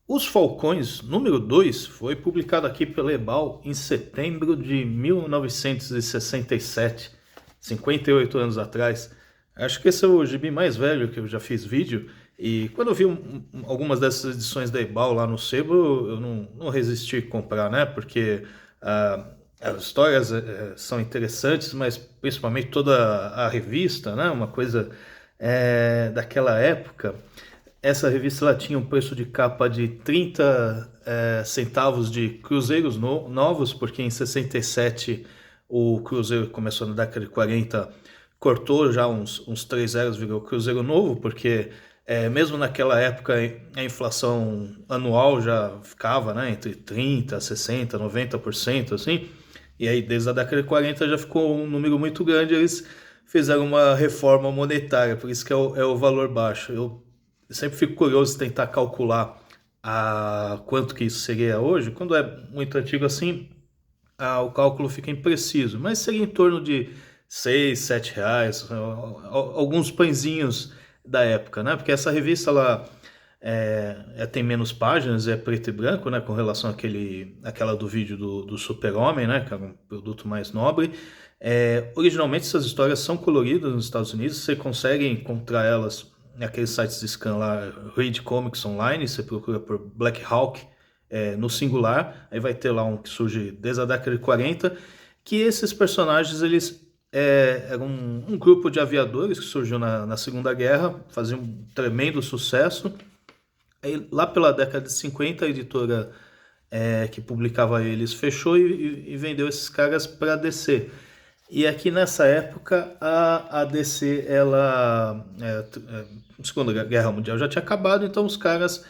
Os Falcões número 2 foi publicado aqui pela Ebal em setembro de 1967, 58 anos atrás. Acho que esse é o gibi mais velho que eu já fiz vídeo. E quando eu vi algumas dessas edições da Ebal lá no sebo, eu não resisti a comprar, né? Porque as histórias são interessantes, mas principalmente toda a revista, né? Uma coisa daquela época. Essa revista ela tinha um preço de capa de 30 centavos de cruzeiros novos, porque em 67 o cruzeiro começou na década de 40, cortou já uns 3 zeros, virou cruzeiro novo, porque mesmo naquela época a inflação anual já ficava, né, entre 30, 60, 90%, assim, e aí desde a década de 40 já ficou um número muito grande, eles fizeram uma reforma monetária, por isso que é o valor baixo. Eu sempre fico curioso de tentar calcular quanto que isso seria hoje. Quando é muito antigo assim, o cálculo fica impreciso, mas seria em torno de 6, 7 reais, alguns pãezinhos da época, né? Porque essa revista ela tem menos páginas, é preto e branco, né? Com relação àquela do vídeo do Super-Homem, né? Que é um produto mais nobre. Originalmente essas histórias são coloridas nos Estados Unidos, você consegue encontrar elas naqueles sites de scan lá, Read Comics Online, você procura por Black Hawk no singular, aí vai ter lá um que surge desde a década de 40, que esses personagens eles eram um grupo de aviadores que surgiu na Segunda Guerra, faziam um tremendo sucesso. Aí, lá pela década de 50, a editora que publicava eles fechou e vendeu esses caras para a DC. E aqui nessa época a DC, a Segunda Guerra Mundial já tinha acabado, então os caras,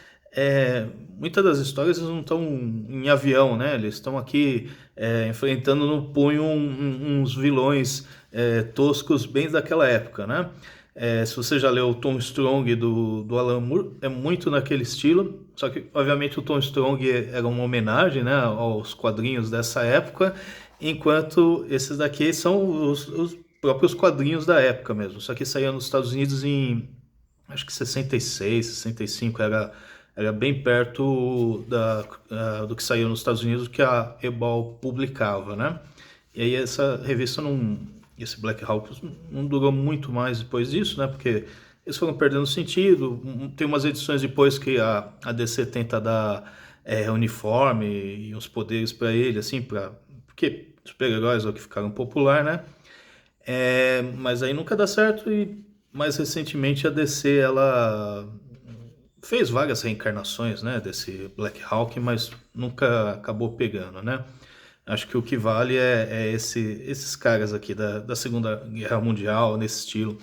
muitas das histórias eles não estão em avião, né? Eles estão aqui enfrentando no punho uns vilões toscos bem daquela época, né? Se você já leu o Tom Strong do Alan Moore, é muito naquele estilo, só que obviamente o Tom Strong era uma homenagem, né, aos quadrinhos dessa época, enquanto esses daqui são os próprios quadrinhos da época mesmo, só que saíam nos Estados Unidos em acho que 66, 65, era bem perto do que saiu nos Estados Unidos que a Ebal publicava, né? E aí essa revista esse Black Hawk não durou muito mais depois disso, né? Porque eles foram perdendo sentido. Tem umas edições depois que a DC tenta dar uniforme e uns poderes para ele, assim, porque super-heróis é o que ficaram popular, né? Mas aí nunca dá certo e mais recentemente a DC ela fez várias reencarnações, né, desse Black Hawk, mas nunca acabou pegando, né? Acho que o que vale esses caras aqui da Segunda Guerra Mundial, nesse estilo.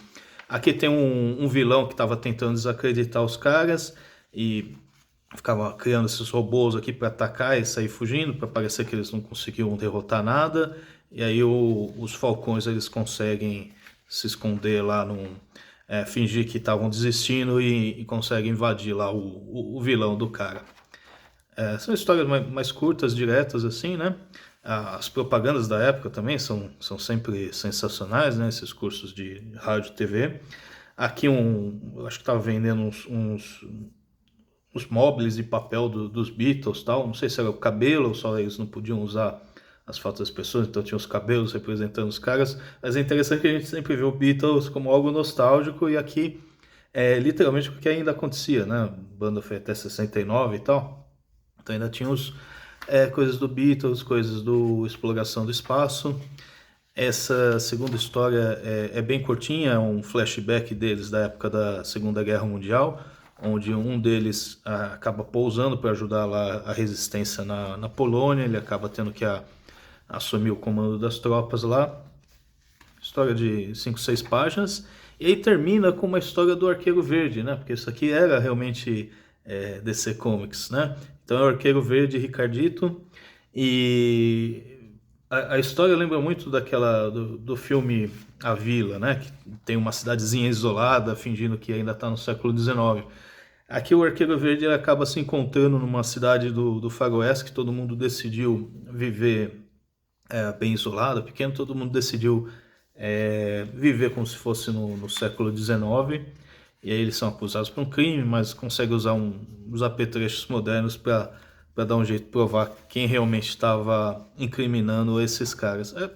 Aqui tem um vilão que estava tentando desacreditar os caras e ficava criando esses robôs aqui para atacar e sair fugindo, para parecer que eles não conseguiam derrotar nada. E aí os falcões eles conseguem se esconder lá fingir que estavam desistindo e conseguem invadir lá o vilão do cara. São histórias mais curtas, diretas, assim, né? As propagandas da época também são sempre sensacionais, né? Esses cursos de rádio e TV. Aqui eu acho que estava vendendo uns móveis de papel dos Beatles, tal. Não sei se era o cabelo ou só eles não podiam usar as fotos das pessoas, então tinha os cabelos representando os caras. Mas é interessante que a gente sempre vê o Beatles como algo nostálgico e aqui literalmente o que ainda acontecia, né? A banda foi até 69 e tal. Então ainda tinha coisas do Beatles, coisas do Exploração do Espaço. Essa segunda história é bem curtinha, é um flashback deles da época da Segunda Guerra Mundial, onde um deles acaba pousando para ajudar lá a resistência na Polônia, ele acaba tendo que assumir o comando das tropas lá. História de 5, 6 páginas. E aí termina com uma história do Arqueiro Verde, né? Porque isso aqui era realmente DC Comics, né? Então é o Arqueiro Verde Ricardito. E a história lembra muito do filme A Vila, né? Que tem uma cidadezinha isolada, fingindo que ainda está no século XIX. Aqui o Arqueiro Verde acaba se encontrando numa cidade do Faroeste, que todo mundo decidiu viver bem isolado, pequeno, todo mundo decidiu viver como se fosse no século XIX. e aí eles são acusados por um crime, mas conseguem usar uns apetrechos modernos para dar um jeito de provar quem realmente estava incriminando esses caras. É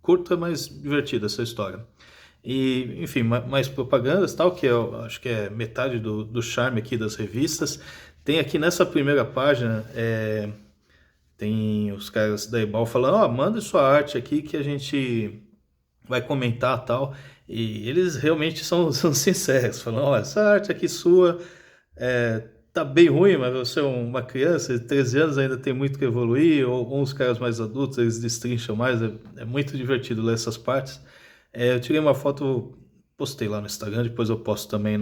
curta, mas divertida essa história. E, enfim, mais propagandas, tal, que eu acho que é metade do charme aqui das revistas. Tem aqui nessa primeira página, tem os caras da Ebal falando, ó, manda sua arte aqui que a gente vai comentar, tal. E eles realmente são sinceros, falando, ó, essa arte aqui sua tá bem ruim, mas você é uma criança de 13 anos, ainda tem muito que evoluir, ou os caras mais adultos, eles destrincham mais, é muito divertido ler essas partes. Eu tirei uma foto, postei lá no Instagram, depois eu posto também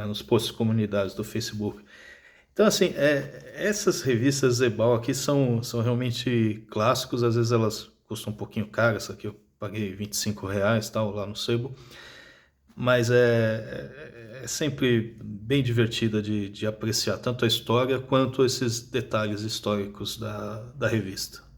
nos posts comunidades do Facebook. Então, assim, essas revistas Ebal aqui são realmente clássicos, às vezes elas custam um pouquinho caro, essa aqui eu paguei R$ 25, tal, lá no Sebo, mas é sempre bem divertida de apreciar tanto a história quanto esses detalhes históricos da revista.